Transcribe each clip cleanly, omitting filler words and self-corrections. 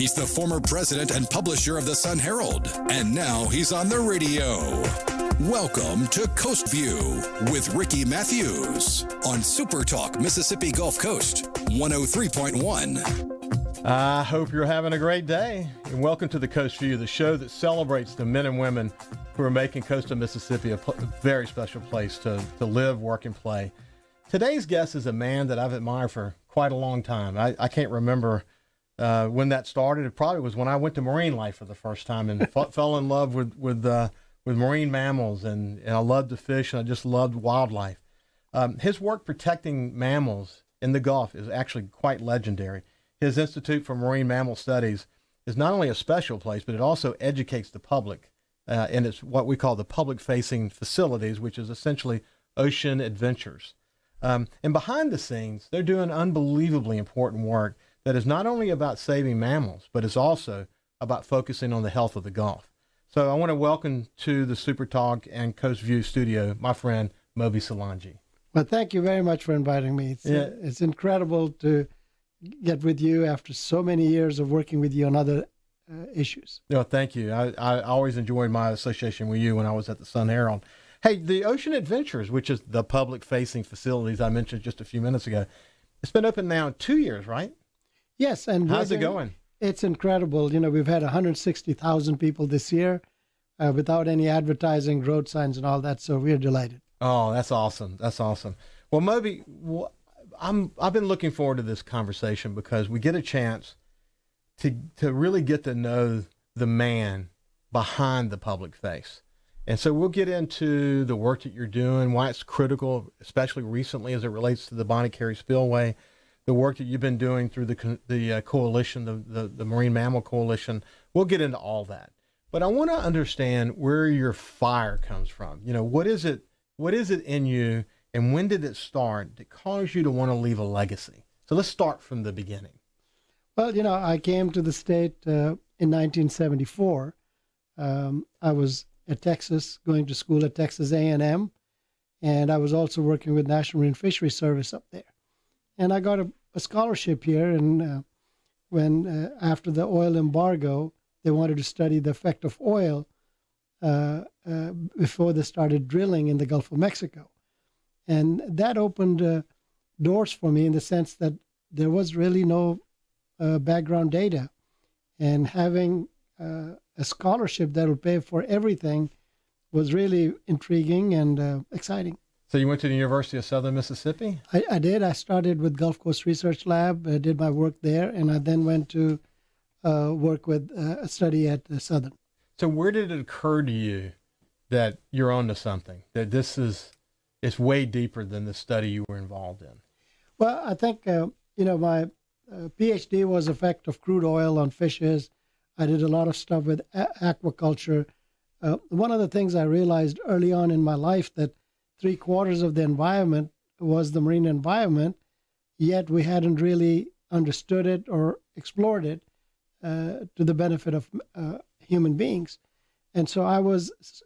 He's the former president and publisher of the Sun Herald, and now he's on the radio. Welcome to Coast Vue with Ricky Mathews on SuperTalk Mississippi Gulf Coast 103.1. I hope you're having a great day, and welcome to the Coast Vue, the show that celebrates the men and women who are making coastal Mississippi a very special place to live, work, and play. Today's guest is a man that I've admired for quite a long time. I can't remember when that started. It probably was when I went to marine life for the first time and fell in love with marine mammals, and I loved to fish, and I just loved wildlife. His work protecting mammals in the Gulf is actually quite legendary. His Institute for Marine Mammal Studies is not only a special place, but it also educates the public, and it's what we call the public-facing facilities, which is essentially ocean adventures. And behind the scenes, they're doing unbelievably important work that is not only about saving mammals, but it's also about focusing on the health of the Gulf. So I want to welcome to the SuperTalk and Coast Vue studio my friend Mobi Solangi. Well, thank you very much for inviting me. It's incredible to get with you after so many years of working with you on other issues. No, thank you. I always enjoyed my association with you when I was at the Sun Herald. Hey, the Ocean Adventures, which is the public-facing facilities I mentioned just a few minutes ago, it's been open now 2 years, right? Yes. And how's it going? It's incredible. You know, we've had 160,000 people this year without any advertising, road signs, and all that. So we're delighted. Oh, that's awesome. That's awesome. Well, Mobi, I've been looking forward to this conversation because we get a chance to really get to know the man behind the public face. And so we'll get into the work that you're doing, why it's critical, especially recently as it relates to the Bonnie Carey Spillway, the work that you've been doing through the coalition, the Marine Mammal Coalition. We'll get into all that. But I want to understand where your fire comes from. You know, what is it in you, and when did it start that caused you to want to leave a legacy? So let's start from the beginning. Well, you know, I came to the state in 1974. I was at Texas, going to school at Texas A&M, and I was also working with National Marine Fisheries Service up there. And I got a scholarship here, and when after the oil embargo, they wanted to study the effect of oil before they started drilling in the Gulf of Mexico. And that opened doors for me in the sense that there was really no background data. And having a scholarship that would pay for everything was really intriguing and exciting. So you went to the University of Southern Mississippi? I did. I started with Gulf Coast Research Lab, did my work there, and I then went to work with a study at Southern. So where did it occur to you that you're onto something, that it's way deeper than the study you were involved in? Well, I think, my PhD was effect of crude oil on fishes. I did a lot of stuff with aquaculture. One of the things I realized early on in my life that 3/4 of the environment was the marine environment, yet we hadn't really understood it or explored it to the benefit of human beings. And so I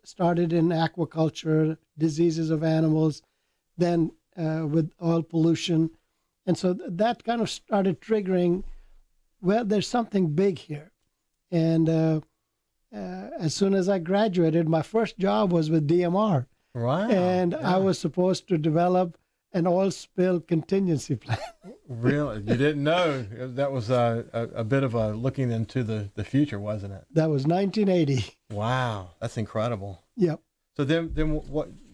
started in aquaculture, diseases of animals, then with oil pollution. And so that kind of started triggering, well, there's something big here. And as soon as I graduated, my first job was with DMR. Wow. And yeah. I was supposed to develop an oil spill contingency plan. Really? You didn't know? That was a bit of a looking into the future, wasn't it? That was 1980. Wow. That's incredible. Yep. So then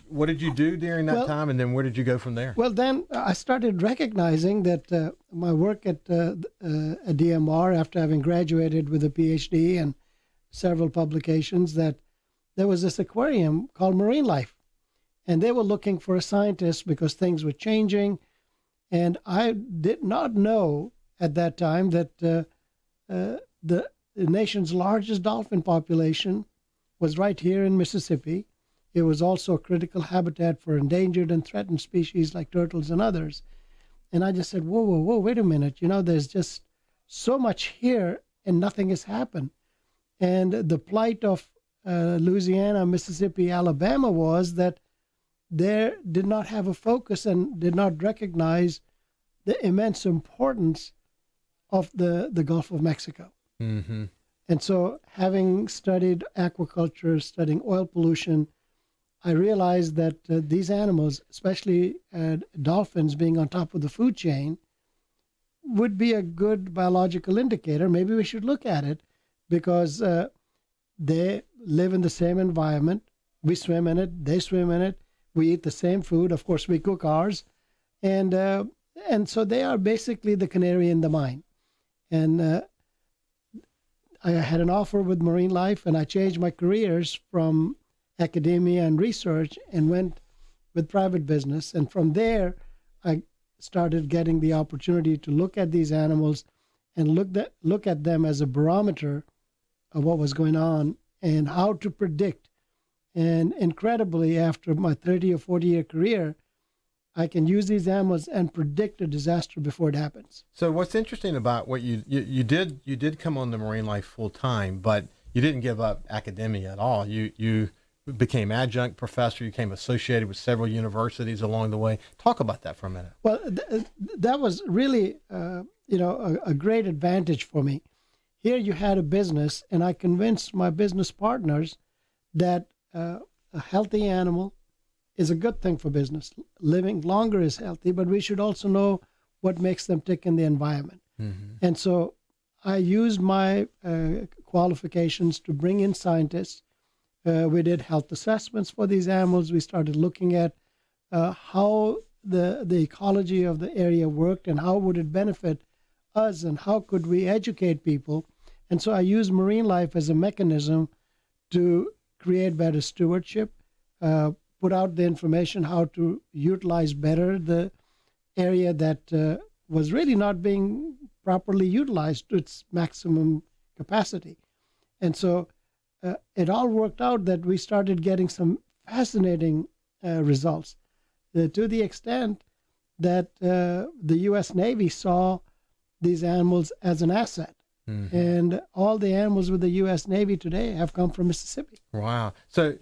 what did you do during that time, and then where did you go from there? Well, then I started recognizing that my work at DMR, after having graduated with a PhD and several publications, that there was this aquarium called Marine Life. And they were looking for a scientist because things were changing. And I did not know at that time that the nation's largest dolphin population was right here in Mississippi. It was also a critical habitat for endangered and threatened species like turtles and others. And I just said, whoa, wait a minute. You know, there's just so much here and nothing has happened. And the plight of Louisiana, Mississippi, Alabama was that they did not have a focus and did not recognize the immense importance of the Gulf of Mexico. Mm-hmm. And so, having studied aquaculture, studying oil pollution, I realized that these animals, especially dolphins being on top of the food chain, would be a good biological indicator. Maybe we should look at it because they live in the same environment. We swim in it, they swim in it. We eat the same food. Of course, we cook ours. And so they are basically the canary in the mine. And I had an offer with Marine Life, and I changed my careers from academia and research and went with private business. And from there, I started getting the opportunity to look at these animals and look at them as a barometer of what was going on and how to predict. And incredibly, after my 30 or 40-year career, I can use these animals and predict a disaster before it happens. So what's interesting about what you did come on the Marine Life full time, but you didn't give up academia at all. You became adjunct professor. You became associated with several universities along the way. Talk about that for a minute. Well, that was really a great advantage for me. Here you had a business, and I convinced my business partners that a healthy animal is a good thing for business. Living longer is healthy, but we should also know what makes them tick in the environment. Mm-hmm. And so I used my qualifications to bring in scientists. We did health assessments for these animals. We started looking at how the ecology of the area worked and how would it benefit us and how could we educate people. And so I used Marine Life as a mechanism to create better stewardship, put out the information how to utilize better the area that was really not being properly utilized to its maximum capacity. And so it all worked out that we started getting some fascinating results to the extent that the U.S. Navy saw these animals as an asset. Mm-hmm. And all the animals with the U.S. Navy today have come from Mississippi. Wow. So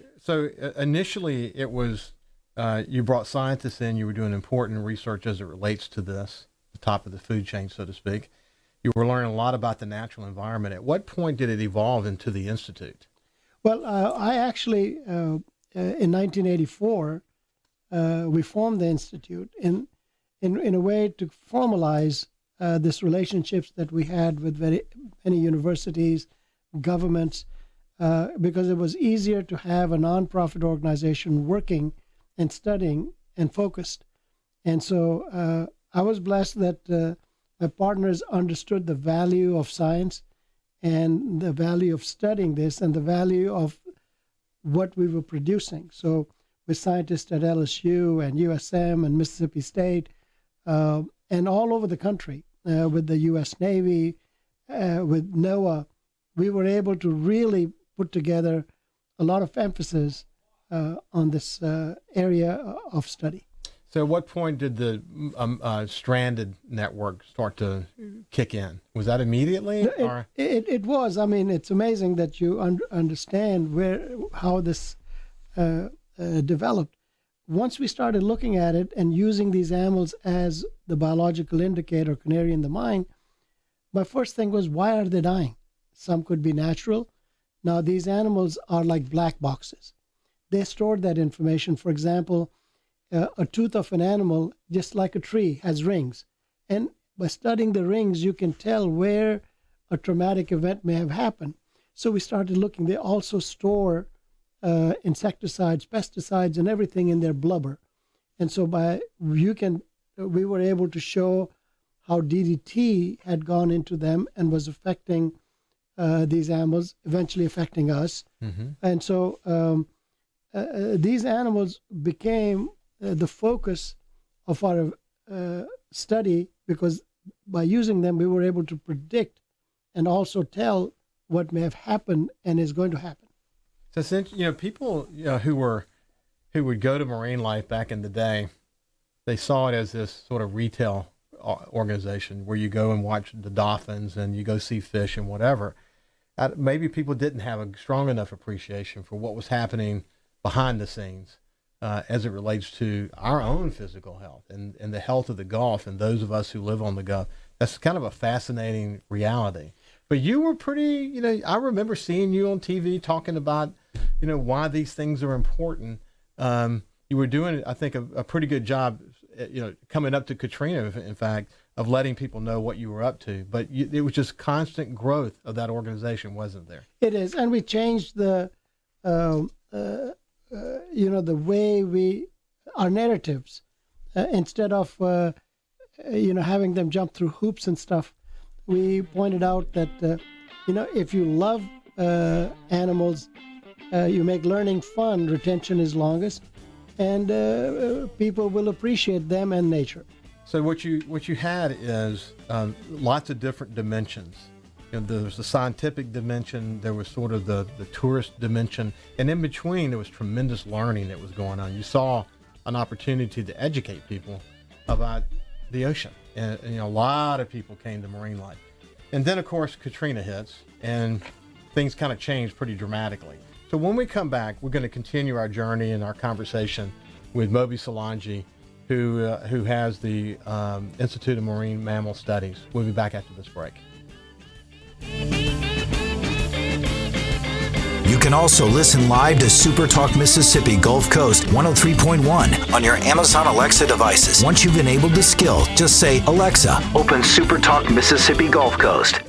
initially it was you brought scientists in. You were doing important research as it relates to this, the top of the food chain, so to speak. You were learning a lot about the natural environment. At what point did it evolve into the Institute? Well, I actually, in 1984, we formed the Institute in a way to formalize this relationships that we had with many universities, governments, because it was easier to have a nonprofit organization working and studying and focused. And so I was blessed that my partners understood the value of science and the value of studying this and the value of what we were producing. So with scientists at LSU and USM and Mississippi State and all over the country, with the U.S. Navy, with NOAA, we were able to really put together a lot of emphasis on this area of study. So at what point did the stranded network start to kick in? Was that immediately? It was. I mean, it's amazing that you understand how this developed. Once we started looking at it and using these animals as the biological indicator, canary in the mine, my first thing was, why are they dying? Some could be natural. Now, these animals are like black boxes. They stored that information. For example, a tooth of an animal, just like a tree, has rings. And by studying the rings, you can tell where a traumatic event may have happened. So we started looking. They also store insecticides, pesticides, and everything in their blubber. And so we were able to show how DDT had gone into them and was affecting these animals, eventually affecting us. Mm-hmm. And so these animals became the focus of our study, because by using them, we were able to predict and also tell what may have happened and is going to happen. So since people who would go to Marine Life back in the day, they saw it as this sort of retail organization where you go and watch the dolphins and you go see fish and whatever. Maybe people didn't have a strong enough appreciation for what was happening behind the scenes as it relates to our own physical health and the health of the Gulf and those of us who live on the Gulf. That's kind of a fascinating reality. But you were pretty, I remember seeing you on TV talking about, why these things are important. You were doing, I think, a pretty good job, coming up to Katrina, in fact, of letting people know what you were up to. But it was just constant growth of that organization, wasn't there? It is. And we changed the way our narratives, instead of, having them jump through hoops and stuff, we pointed out that, if you love animals, you make learning fun, retention is longest, and people will appreciate them and nature. So what you had is lots of different dimensions. There was the scientific dimension, there was sort of the tourist dimension, and in between there was tremendous learning that was going on. You saw an opportunity to educate people about the ocean, and a lot of people came to marine life. And then of course Katrina hits, and things kind of changed pretty dramatically. So when we come back, we're going to continue our journey and our conversation with Mobi Solangi, who has the Institute of Marine Mammal Studies. We'll be back after this break. You can also listen live to SuperTalk Mississippi Gulf Coast 103.1 on your Amazon Alexa devices. Once you've enabled the skill, just say, Alexa, open SuperTalk Mississippi Gulf Coast.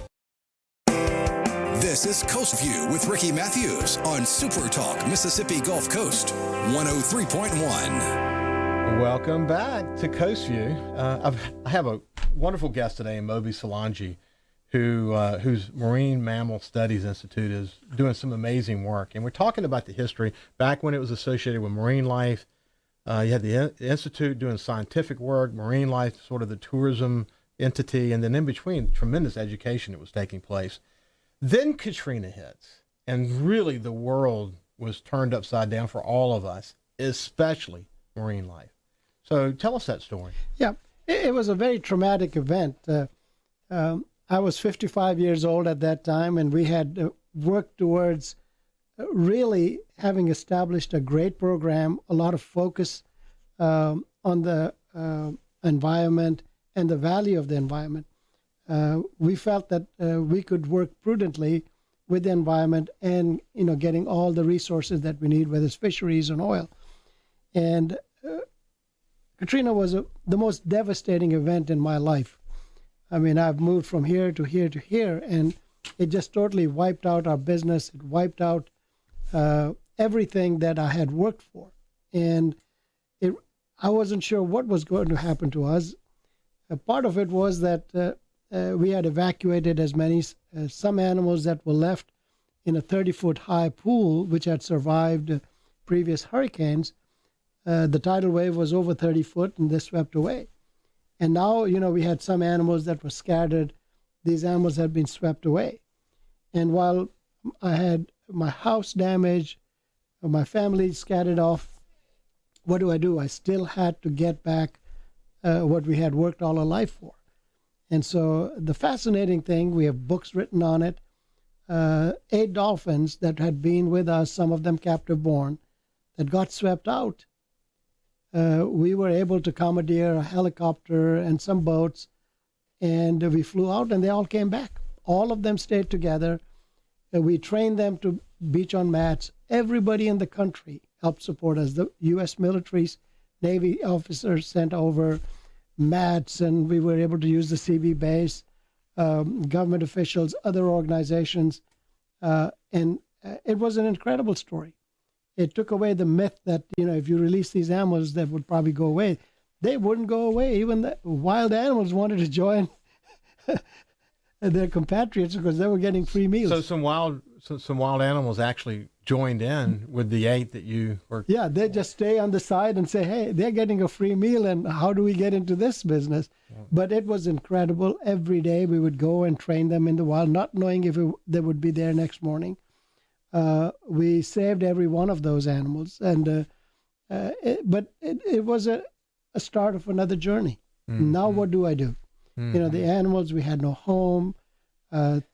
This is Coast View with Ricky Mathews on SuperTalk Mississippi Gulf Coast 103.1. Welcome back to Coast View. I have a wonderful guest today, Mobi Solangi, whose Marine Mammal Studies Institute is doing some amazing work. And we're talking about the history back when it was associated with marine life. You had the Institute doing scientific work, marine life, sort of the tourism entity, and then in between, tremendous education that was taking place. Then Katrina hits, and really the world was turned upside down for all of us, especially marine life. So tell us that story. Yeah, it was a very traumatic event. I was 55 years old at that time, and we had worked towards really having established a great program, a lot of focus on the environment and the value of the environment. We felt that we could work prudently with the environment and, getting all the resources that we need, whether it's fisheries and oil. And Katrina was the most devastating event in my life. I mean, I've moved from here to here to here, and it just totally wiped out our business. It wiped out everything that I had worked for. And I wasn't sure what was going to happen to us. Part of it was that we had evacuated some animals that were left in a 30-foot high pool, which had survived previous hurricanes. The tidal wave was over 30 foot, and they swept away. And now, we had some animals that were scattered. These animals had been swept away. And while I had my house damaged, my family scattered off, what do? I still had to get back what we had worked all our life for. And so the fascinating thing, we have books written on it, 8 dolphins that had been with us, some of them captive born, that got swept out. We were able to commandeer a helicopter and some boats, and we flew out, and they all came back. All of them stayed together. We trained them to beach on mats. Everybody in the country helped support us. The U.S. military's Navy officers sent over mats, and we were able to use the CB base, government officials, other organizations, and it was an incredible story. It took away the myth that, if you release these animals, that would probably go away. They wouldn't go away. Even the wild animals wanted to join their compatriots because they were getting free meals. So some wild animals actually joined in with the 8 that you were. Yeah, they just stay on the side and say, hey, they're getting a free meal, and how do we get into this business? Yeah. But it was incredible. Every day we would go and train them in the wild, not knowing if they would be there next morning. We saved every one of those animals, and but it was a start of another journey. Mm-hmm. Now what do I do? Mm-hmm. The animals, we had no home.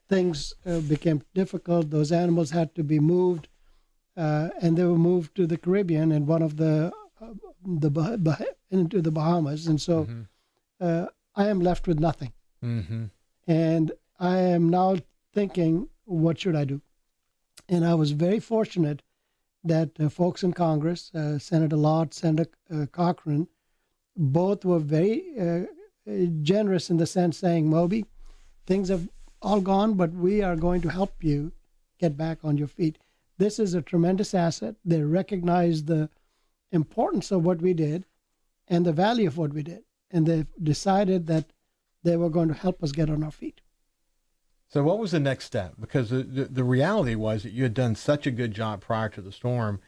Things became difficult. Those animals had to be moved, and they were moved to the Caribbean and one of into the Bahamas. And so I am left with nothing. Mm-hmm. And I am now thinking, what should I do? And I was very fortunate that folks in Congress, Senator Lott, Senator Cochran, both were very generous in the sense saying, Mobi, things have all gone, but we are going to help you get back on your feet. This is a tremendous asset. They recognize the importance of what we did and the value of what we did. And they decided that they were going to help us get on our feet. So what was the next step? Because the reality was that you had done such a good job prior to the storm,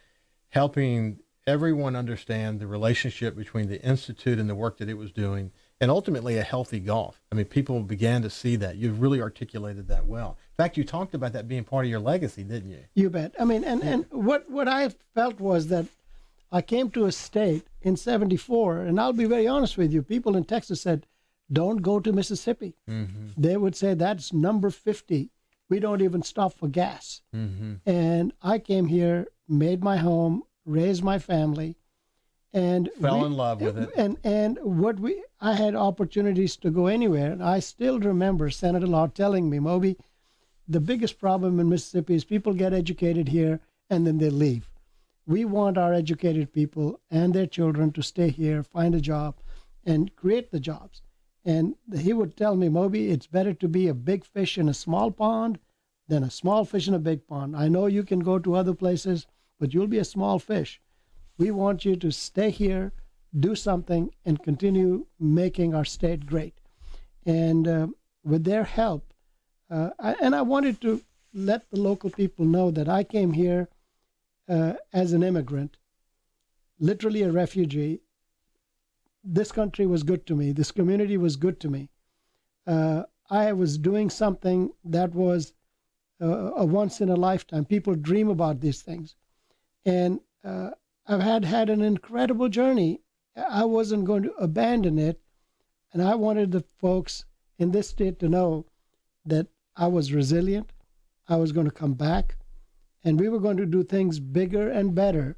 helping everyone understand the relationship between the Institute and the work that it was doing, and ultimately a healthy Gulf. I mean, people began to see that. You've really articulated that well. In fact, you talked about that being part of your legacy, didn't you? You bet. I mean, and what I felt was that I came to a state in 74, and I'll be very honest with you, people in Texas said, don't go to Mississippi. Mm-hmm. They would say, that's number 50. We don't even stop for gas. Mm-hmm. And I came here, made my home, raised my family, and fell in love with it. And I had opportunities to go anywhere. And I still remember Senator Lott telling me, Mobi, the biggest problem in Mississippi is people get educated here and then they leave. We want our educated people and their children to stay here, find a job, and create the jobs. And he would tell me, Mobi, it's better to be a big fish in a small pond than a small fish in a big pond. I know you can go to other places, but you'll be a small fish. We want you to stay here, do something, and continue making our state great. And with their help, I wanted to let the local people know that I came here as an immigrant, literally a refugee. This country was good to me. This community was good to me. I was doing something that was a once in a lifetime. People dream about these things. And I've had an incredible journey. I wasn't going to abandon it. And I wanted the folks in this state to know that I was resilient. I was going to come back. And we were going to do things bigger and better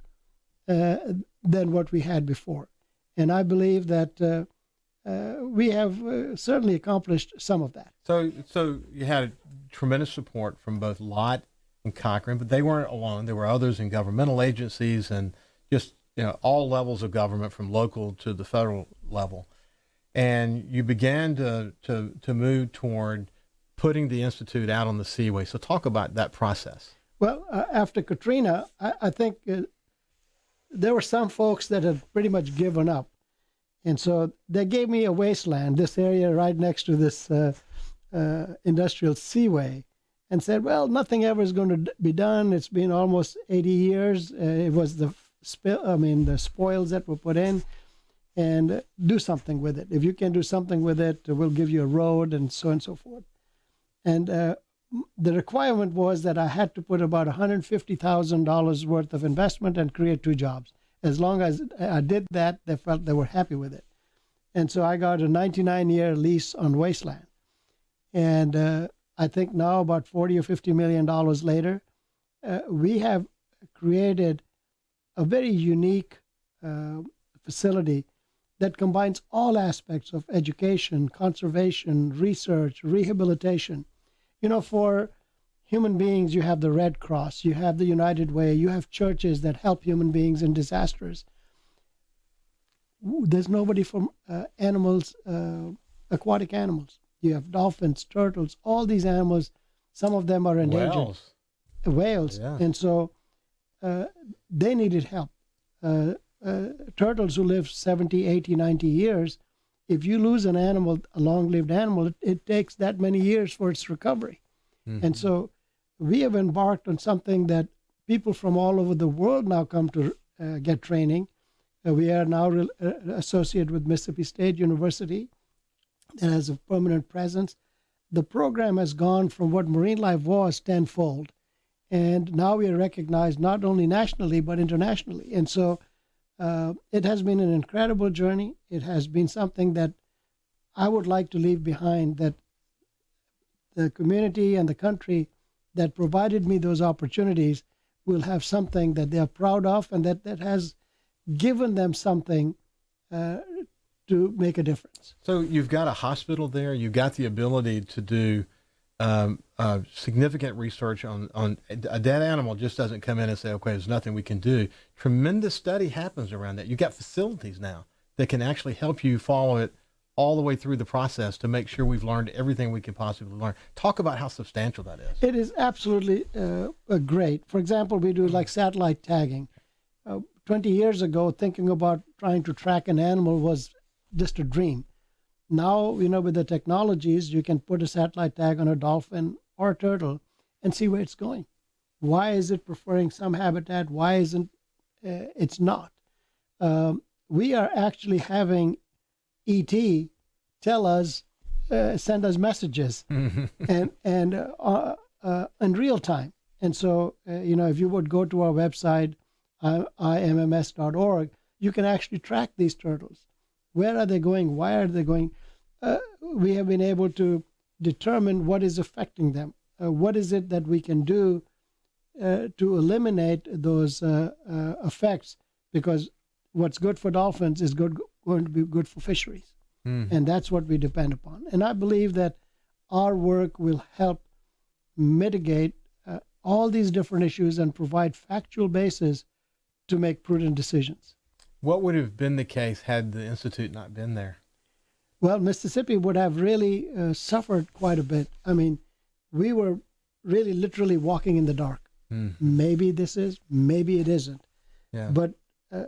than what we had before. And I believe that we have certainly accomplished some of that. So you had tremendous support from both Lott and Cochran, but they weren't alone. There were others in governmental agencies and just all levels of government, from local to the federal level. And you began to move toward putting the Institute out on the seaway. So talk about that process. Well, after Katrina, I think there were some folks that had pretty much given up. And so they gave me a wasteland, this area right next to this industrial seaway, and said, well, nothing ever is going to be done. It's been almost 80 years. It was the spoils that were put in, and do something with it. If you can do something with it, we'll give you a road and so forth. And the requirement was that I had to put about $150,000 worth of investment and create 2 jobs. As long as I did that, they felt they were happy with it. And so I got a 99-year lease on wasteland. And I think now, about $40 or $50 million later, we have created a very unique facility that combines all aspects of education, conservation, research, rehabilitation. For human beings, you have the Red Cross, you have the United Way, you have churches that help human beings in disasters. There's nobody for animals, aquatic animals. You have dolphins, turtles, all these animals. Some of them are endangered. Whales. Yeah. And so they needed help. Turtles who live 70, 80, 90 years, if you lose an animal, a long-lived animal, it takes that many years for its recovery. Mm-hmm. And so we have embarked on something that people from all over the world now come to get training. We are now associated with Mississippi State University that has a permanent presence. The program has gone from what marine life was tenfold. And now we are recognized not only nationally, but internationally. And so it has been an incredible journey. It has been something that I would like to leave behind, that the community and the country that provided me those opportunities will have something that they are proud of, and that has given them something to make a difference. So you've got a hospital there. You've got the ability to do significant research on a dead animal just doesn't come in and say, okay, there's nothing we can do. Tremendous study happens around that. You've got facilities now that can actually help you follow it all the way through the process to make sure we've learned everything we can possibly learn. Talk about how substantial that is. It is absolutely great. For example, we do like satellite tagging. 20 years ago, thinking about trying to track an animal was just a dream. Now, with the technologies, you can put a satellite tag on a dolphin or a turtle and see where it's going. Why is it preferring some habitat? Why isn't it's not? We are actually having ET tell us, send us messages, and in real time. And so, if you would go to our website, IMMS.org, you can actually track these turtles. Where are they going? Why are they going? We have been able to determine what is affecting them. What is it that we can do to eliminate those effects? Because what's good for dolphins is going to be good for fisheries. And that's what we depend upon. And I believe that our work will help mitigate all these different issues and provide factual basis to make prudent decisions. What would have been the case had the Institute not been there? Well, Mississippi would have really suffered quite a bit. I mean, we were really literally walking in the dark. Maybe this is, maybe it isn't. Yeah. But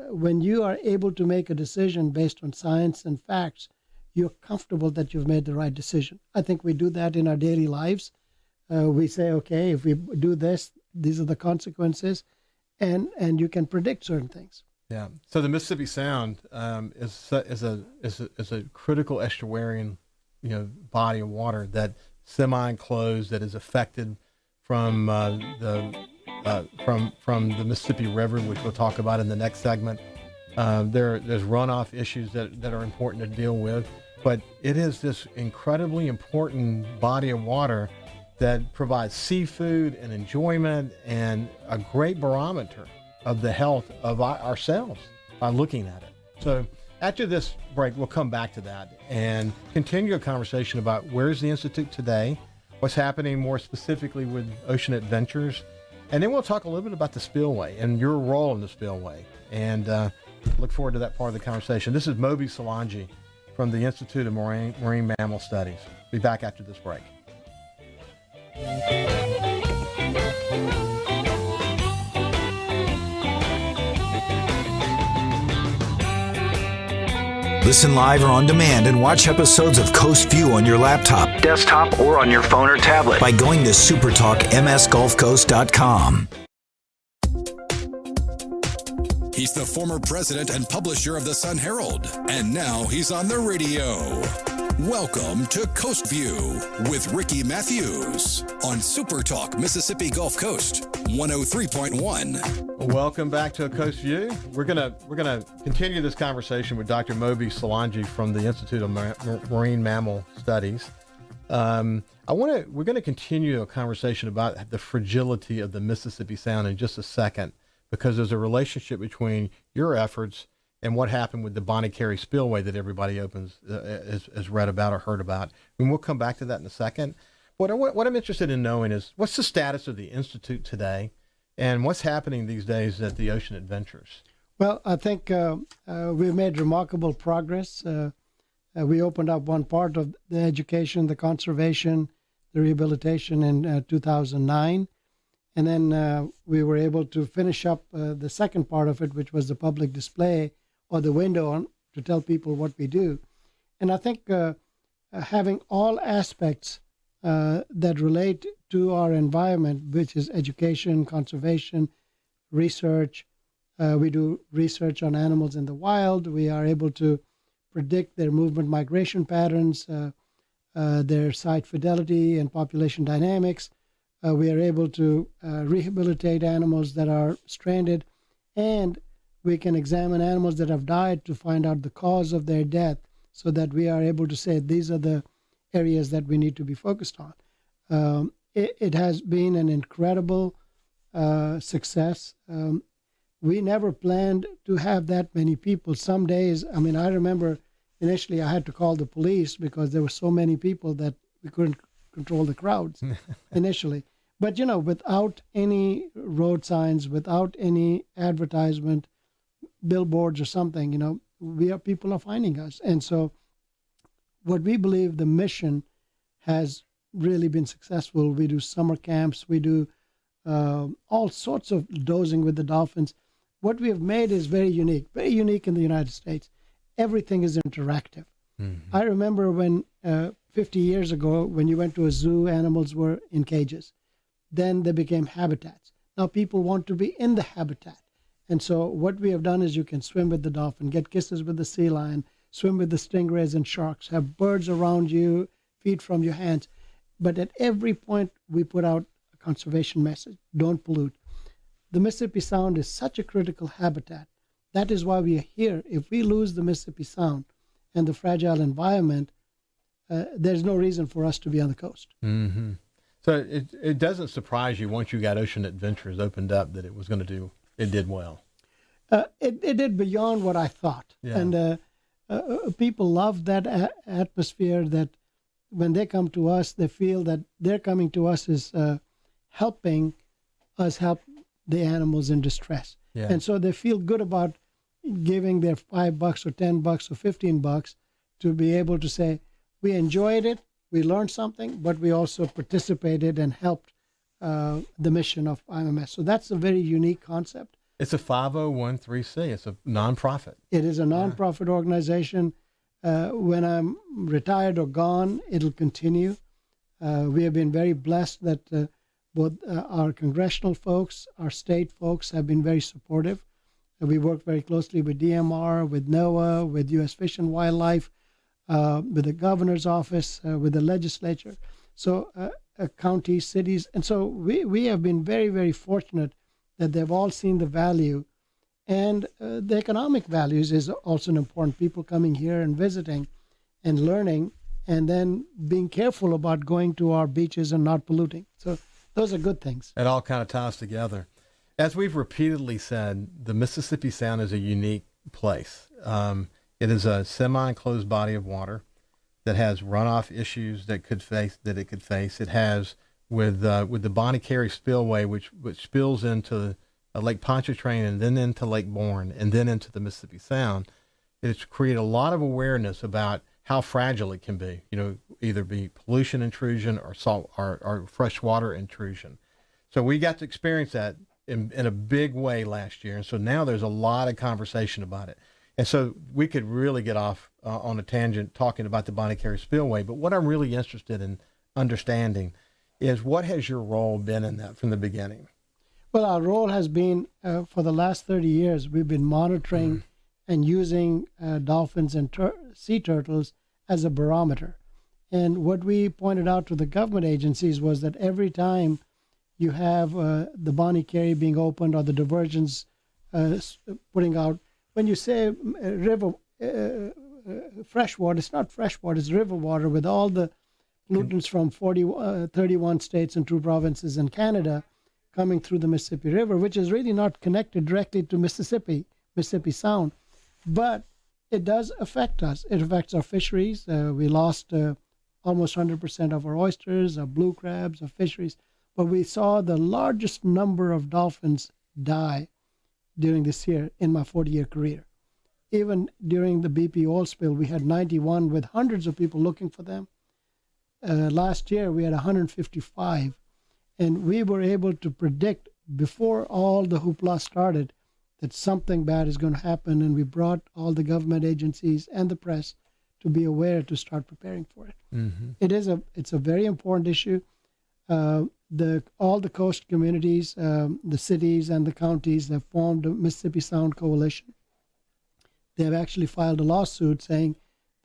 when you are able to make a decision based on science and facts, you're comfortable that you've made the right decision. I think we do that in our daily lives. We say, okay, if we do this, these are the consequences, and you can predict certain things. Yeah. So the Mississippi Sound is a critical estuarine, body of water that semi-enclosed, that is affected from the Mississippi River, which we'll talk about in the next segment. There's runoff issues that are important to deal with, but it is this incredibly important body of water that provides seafood and enjoyment and a great barometer of the health of ourselves by looking at it. So after this break, we'll come back to that and continue a conversation about where's the Institute today, what's happening more specifically with Ocean Adventures, and then we'll talk a little bit about the spillway and your role in the spillway, and look forward to that part of the conversation. This is Mobi Solangi from the Institute of Marine Mammal Studies. Be back after this break. Listen live or on demand and watch episodes of Coast Vue on your laptop, desktop, or on your phone or tablet by going to SuperTalkMSGulfCoast.com. He's the former president and publisher of the Sun Herald, and now he's on the radio. Welcome to Coast Vue with Ricky Mathews on SuperTalk Mississippi Gulf Coast 103.1. Welcome back to Coast Vue. We're gonna continue this conversation with Dr. Mobi Solangi from the Institute of Marine Mammal Studies. We're going to continue a conversation about the fragility of the Mississippi Sound in just a second, because there's a relationship between your efforts and what happened with the Bonnie Carey spillway that everybody has read about or heard about. And we'll come back to that in a second. What I'm interested in knowing is, what's the status of the Institute today, and what's happening these days at the Ocean Adventures? Well, I think we've made remarkable progress. We opened up one part of the education, the conservation, the rehabilitation in 2009. And then we were able to finish up the second part of it, which was the public display or the window on to tell people what we do. And I think having all aspects that relate to our environment, which is education, conservation, research. We do research on animals in the wild. We are able to predict their movement migration patterns, their site fidelity and population dynamics. We are able to rehabilitate animals that are stranded, and we can examine animals that have died to find out the cause of their death, so that we are able to say these are the areas that we need to be focused on. It has been an incredible success. We never planned to have that many people. Some days, I remember initially I had to call the police because there were so many people that we couldn't control the crowds initially. But, without any road signs, without any advertisement, billboards or something, people are finding us. And so what we believe the mission has really been successful. We do summer camps. We do all sorts of dozing with the dolphins. What we have made is very unique in the United States. Everything is interactive. I remember when 50 years ago, when you went to a zoo, animals were in cages. Then they became habitats. Now people want to be in the habitat. And so what we have done is you can swim with the dolphin, get kisses with the sea lion, swim with the stingrays and sharks, have birds around you, feed from your hands. But at every point, we put out a conservation message. Don't pollute. The Mississippi Sound is such a critical habitat. That is why we are here. If we lose the Mississippi Sound and the fragile environment, there's no reason for us to be on the coast. Mm-hmm. So it doesn't surprise you once you got Ocean Adventures opened up that it was going to do, it did well. It did beyond what I thought. Yeah. And people love that atmosphere that when they come to us, they feel that their coming to us is helping us help the animals in distress. Yeah. And so they feel good about giving their $5 or $10 or $15 to be able to say, we enjoyed it, we learned something, but we also participated and helped the mission of IMMS. So that's a very unique concept. It's a 501(c)(3). It's a nonprofit. It is a nonprofit organization. When I'm retired or gone, it'll continue. We have been very blessed that both our congressional folks, our state folks have been very supportive. We work very closely with DMR, with NOAA, with U.S. Fish and Wildlife, with the governor's office, with the legislature, so counties, cities. And so we have been very, very fortunate that they've all seen the value. And the economic values is also an important. People coming here and visiting and learning and then being careful about going to our beaches and not polluting. So those are good things. It all kind of ties together. As we've repeatedly said, the Mississippi Sound is a unique place. It is a semi-enclosed body of water that has runoff issues that it could face. It has with the Bonnie Carey Spillway, which spills into Lake Pontchartrain and then into Lake Bourne and then into the Mississippi Sound. It's created a lot of awareness about how fragile it can be. Either be pollution intrusion or salt or freshwater intrusion. So we got to experience that in a big way last year, and so now there's a lot of conversation about it. And so we could really get off on a tangent talking about the Bonnie Carey Spillway, but what I'm really interested in understanding is what has your role been in that from the beginning? Well, our role has been, for the last 30 years, we've been monitoring and using dolphins and sea turtles as a barometer. And what we pointed out to the government agencies was that every time you have the Bonnie Carey being opened or the diversions putting out, when you say river freshwater, it's not freshwater, it's river water with all the pollutants from 31 states and 2 provinces in Canada coming through the Mississippi River, which is really not connected directly to Mississippi Sound. But it does affect us. It affects our fisheries. We lost almost 100% of our oysters, our blue crabs, our fisheries. But we saw the largest number of dolphins die during this year in my 40-year career. Even during the BP oil spill, we had 91 with hundreds of people looking for them. Last year, we had 155. And we were able to predict before all the hoopla started that something bad is going to happen. And we brought all the government agencies and the press to be aware to start preparing for it. Mm-hmm. It's a very important issue. All the coast communities, the cities and the counties have formed a Mississippi Sound Coalition. They have actually filed a lawsuit saying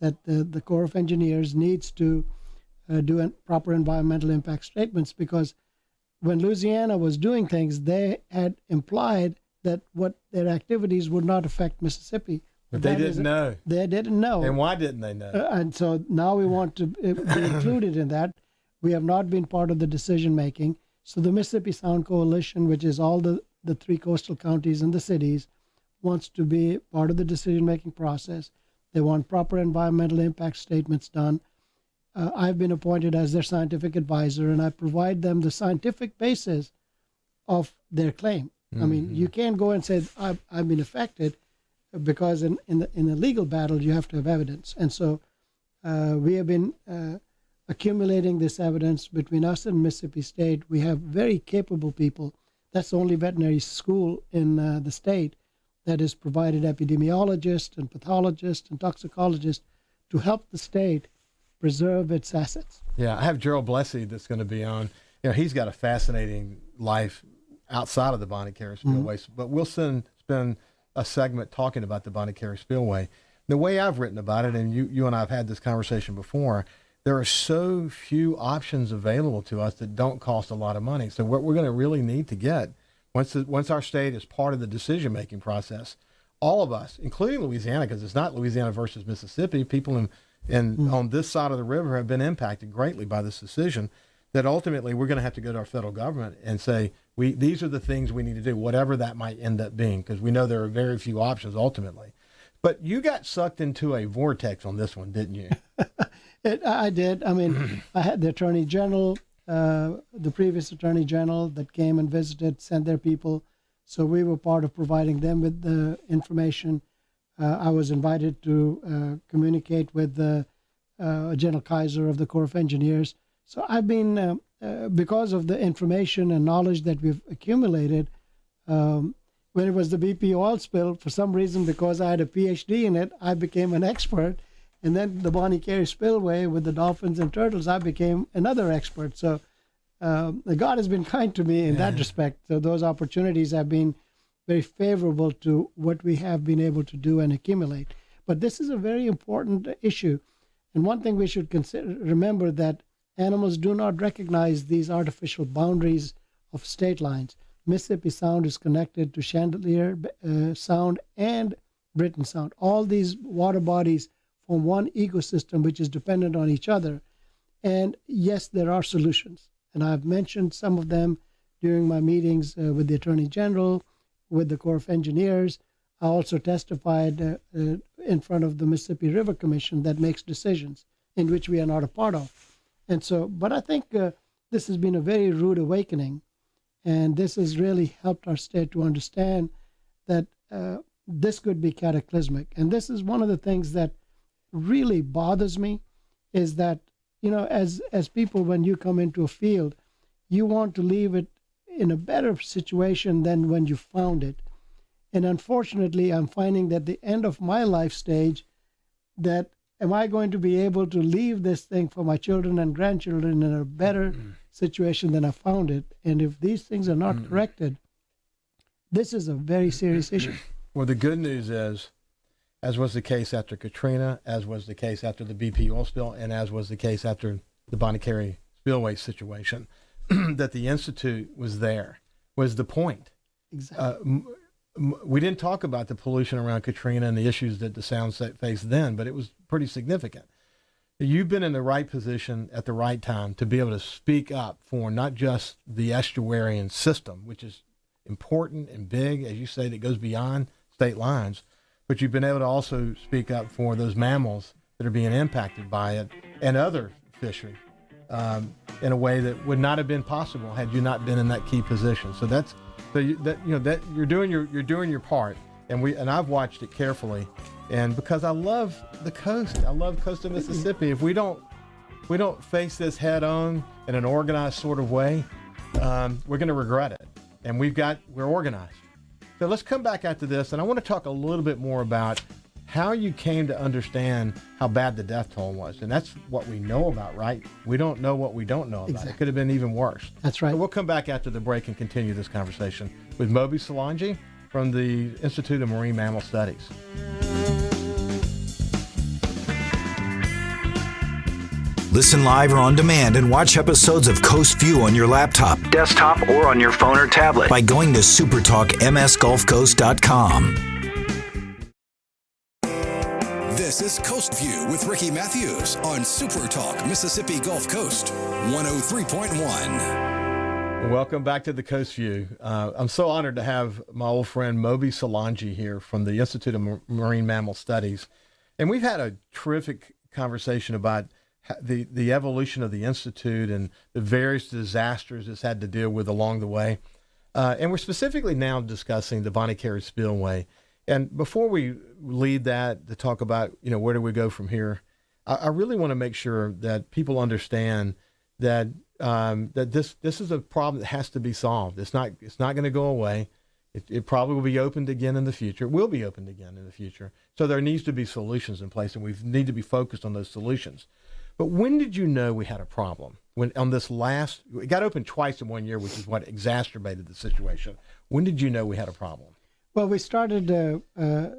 that the Corps of Engineers needs to do proper environmental impact statements, because when Louisiana was doing things, they had implied that what their activities would not affect Mississippi. But they didn't know. They didn't know. And why didn't they know? And so now we want to be included in that. We have not been part of the decision making. So the Mississippi Sound Coalition, which is all the 3 coastal counties and the cities, wants to be part of the decision making process. They want proper environmental impact statements done. I've been appointed as their scientific advisor, and I provide them the scientific basis of their claim. I mean, you can't go and say, I've been affected, because in a legal battle, you have to have evidence. And so we have been accumulating this evidence between us and Mississippi State. We have very capable people. That's the only veterinary school in the state that has provided epidemiologists and pathologists and toxicologists to help the state preserve its assets. Yeah, I have Gerald Blessey that's going to be on. You know, he's got a fascinating life outside of the Bonnie Carey Spillway, but we'll spend a segment talking about the Bonnie Carey Spillway. The way I've written about it, and you and I have had this conversation before, there are so few options available to us that don't cost a lot of money. So what we're going to really need to get, once our state is part of the decision-making process, all of us, including Louisiana, because it's not Louisiana versus Mississippi, people on this side of the river have been impacted greatly by this decision, that ultimately we're going to have to go to our federal government and say, these are the things we need to do, whatever that might end up being, because we know there are very few options ultimately. But you got sucked into a vortex on this one, didn't you? I did. I mean, I had the Attorney General, the previous Attorney General that came and visited, sent their people. So we were part of providing them with the information. I was invited to communicate with the General Kaiser of the Corps of Engineers. So I've been, because of the information and knowledge that we've accumulated, when it was the BP oil spill, for some reason, because I had a PhD in it, I became an expert. And then the Bonnie Carey Spillway with the dolphins and turtles, I became another expert. So God has been kind to me in that respect. So those opportunities have been very favorable to what we have been able to do and accumulate. But this is a very important issue. And one thing we should remember that animals do not recognize these artificial boundaries of state lines. Mississippi Sound is connected to Chandelier Sound and Britain Sound. All these water bodies form one ecosystem which is dependent on each other. And yes, there are solutions. And I've mentioned some of them during my meetings with the Attorney General, with the Corps of Engineers. I also testified in front of the Mississippi River Commission that makes decisions in which we are not a part of. And so, but I think this has been a very rude awakening. And this has really helped our state to understand that this could be cataclysmic. And this is one of the things that really bothers me, is that, you know, as people, when you come into a field, you want to leave it in a better situation than when you found it. And unfortunately, I'm finding that the end of my life stage, that am I going to be able to leave this thing for my children and grandchildren in a better situation than I found it? And if these things are not corrected, this is a very serious issue. Well, the good news is, as was the case after Katrina, as was the case after the BP oil spill, and as was the case after the Bonnie Carey Spillway situation, that the Institute was the point. Exactly. We didn't talk about the pollution around Katrina and the issues that the Sound faced then, but it was pretty significant. You've been in the right position at the right time to be able to speak up for not just the estuarian system, which is important and big, as you say, that goes beyond state lines, but you've been able to also speak up for those mammals that are being impacted by it and other fishery in a way that would not have been possible had you not been in that key position. So you're doing your part, and I've watched it carefully, and because I love the coast, I love coastal Mississippi. If we don't face this head on in an organized sort of way, we're going to regret it. And we're organized. So let's come back after this, and I want to talk a little bit more about how you came to understand how bad the death toll was. And that's what we know about, right? We don't know what we don't know about. Exactly. It could have been even worse. That's right. So we'll come back after the break and continue this conversation with Mobi Solangi from the Institute of Marine Mammal Studies. Listen live or on demand and watch episodes of Coast Vue on your laptop, desktop, or on your phone or tablet by going to supertalkmsgulfcoast.com. This is Coast View with Ricky Mathews on SuperTalk Mississippi Gulf Coast 103.1. Welcome back to the Coast View. I'm so honored to have my old friend Mobi Solangi here from the Institute of Marine Mammal Studies. And we've had a terrific conversation about the evolution of the Institute and the various disasters it's had to deal with along the way. And we're specifically now discussing the Bonnie Carey Spillway. And before we lead that to talk about, where do we go from here, I really want to make sure that people understand that that this is a problem that has to be solved. It's not going to go away. It probably will be opened again in the future. It will be opened again in the future. So there needs to be solutions in place, and we need to be focused on those solutions. But when did you know we had a problem? When on this it got opened twice in 1 year, which is what exacerbated the situation. When did you know we had a problem? Well, we started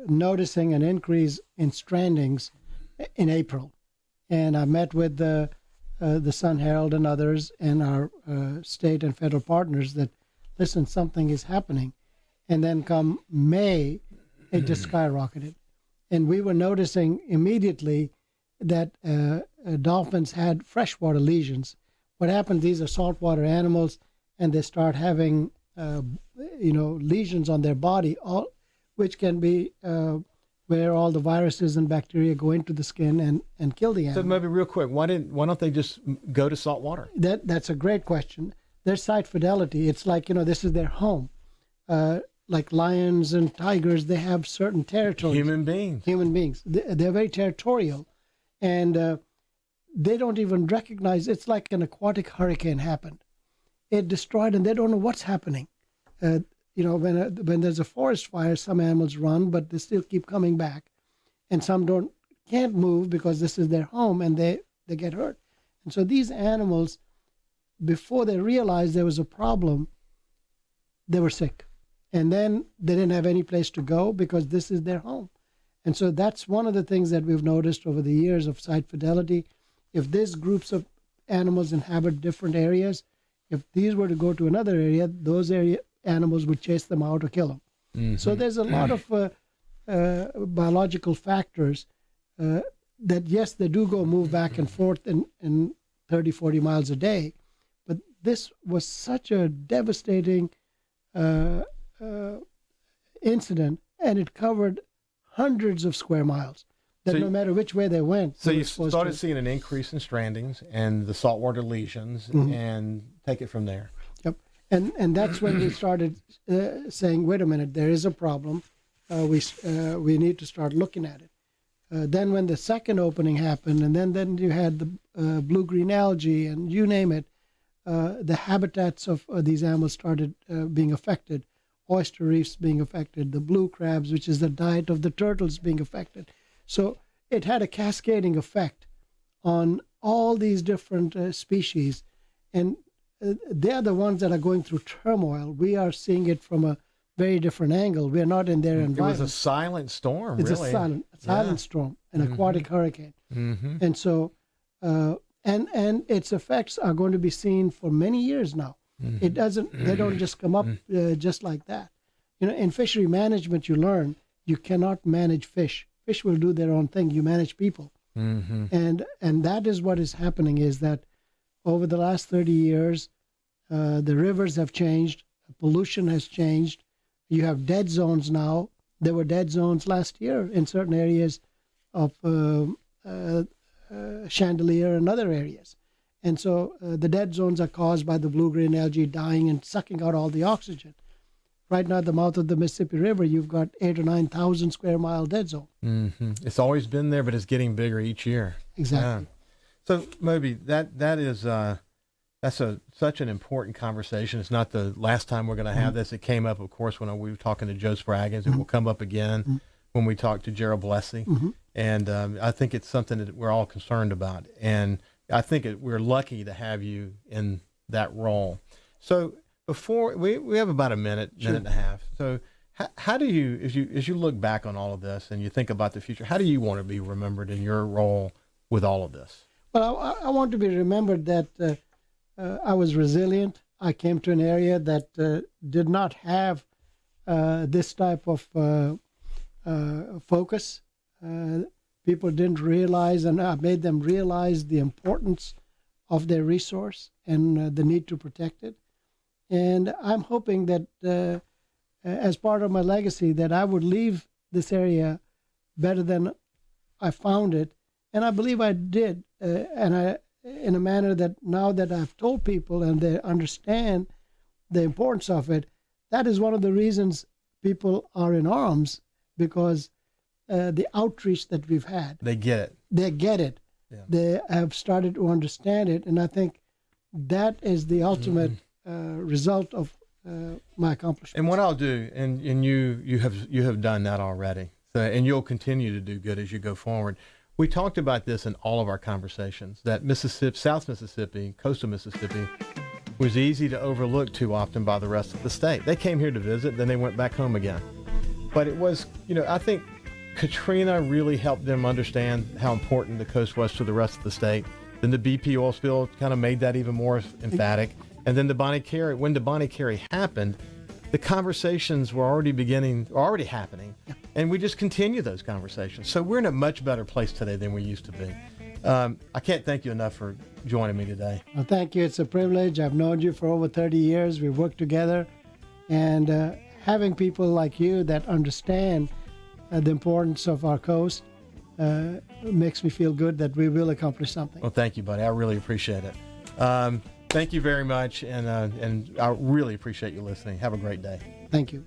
noticing an increase in strandings in April. And I met with the Sun Herald and others and our state and federal partners that, listen, something is happening. And then come May, it just skyrocketed. And we were noticing immediately that dolphins had freshwater lesions. What happened, these are saltwater animals, and they start having, lesions on their body, which can be where all the viruses and bacteria go into the skin and kill the animal. So maybe real quick, why don't they just go to salt water? That's a great question. Their site fidelity, it's like, this is their home. Like lions and tigers, they have certain territories. Human beings. They're very territorial. And they don't even recognize, it's like an aquatic hurricane happened. It destroyed, and they don't know what's happening. When there's a forest fire, some animals run, but they still keep coming back. And some can't move because this is their home, and they get hurt. And so these animals, before they realized there was a problem, they were sick. And then they didn't have any place to go because this is their home. And so that's one of the things that we've noticed over the years of site fidelity. If these groups of animals inhabit different areas, if these were to go to another area, those animals would chase them out or kill them. Mm-hmm. So there's a lot of biological factors that, yes, they do move back and forth in 30, 40 miles a day. But this was such a devastating incident, and it covered hundreds of square miles. That no matter which way they went. So you started seeing an increase in strandings and the saltwater lesions, mm-hmm. and take it from there. Yep. And that's when we started saying, wait a minute, there is a problem. We need to start looking at it. Then when the second opening happened, and then you had the blue-green algae, and you name it, the habitats of these animals started being affected. Oyster reefs being affected, the blue crabs, which is the diet of the turtles, being affected. So it had a cascading effect on all these different species. And they're the ones that are going through turmoil. We are seeing it from a very different angle. We're not in their environment. It was a silent storm, it's really. It's a silent storm, an mm-hmm. aquatic hurricane. Mm-hmm. And so, and its effects are going to be seen for many years now. Mm-hmm. They don't just come up just like that. In fishery management, you learn you cannot manage fish. Fish will do their own thing. You manage people. Mm-hmm. And that is what is happening, is that over the last 30 years, the rivers have changed, pollution has changed. You have dead zones now. There were dead zones last year in certain areas of Chandelier and other areas. And so the dead zones are caused by the blue-green algae dying and sucking out all the oxygen. Right now at the mouth of the Mississippi River, you've got 8,000 or 9,000 square mile dead zone. Mm-hmm. It's always been there, but it's getting bigger each year. Exactly. Yeah. So Mobi, that's such an important conversation. It's not the last time we're going to have mm-hmm. this. It came up, of course, when we were talking to Joe Spraggins. Mm-hmm. It will come up again mm-hmm. when we talk to Gerald Blessey. Mm-hmm. And I think it's something that we're all concerned about. And I think we're lucky to have you in that role. So before we have about a minute and a half. So how do you, as you look back on all of this and you think about the future, how do you want to be remembered in your role with all of this? Well, I want to be remembered that I was resilient. I came to an area that did not have this type of focus. People didn't realize, and I made them realize the importance of their resource and the need to protect it. And I'm hoping that as part of my legacy, that I would leave this area better than I found it. And I believe I did. in a manner that now that I've told people and they understand the importance of it, that is one of the reasons people are in arms, because the outreach that we've had. They get it. They get it. Yeah. They have started to understand it, and I think that is the ultimate result of my accomplishment. And what I'll do, and you have done that already, so, and you'll continue to do good as you go forward. We talked about this in all of our conversations, that Mississippi, South Mississippi, coastal Mississippi, was easy to overlook too often by the rest of the state. They came here to visit, then they went back home again. But it was, I think Katrina really helped them understand how important the coast was to the rest of the state. Then the BP oil spill kind of made that even more emphatic. And then when the Bonnie Carey happened, the conversations were already happening. Yeah. And we just continue those conversations. So we're in a much better place today than we used to be. I can't thank you enough for joining me today. Well, thank you. It's a privilege. I've known you for over 30 years. We've worked together. And having people like you that understand the importance of our coast makes me feel good that we will accomplish something. Well, thank you, buddy. I really appreciate it. Thank you very much, and I really appreciate you listening. Have a great day. Thank you.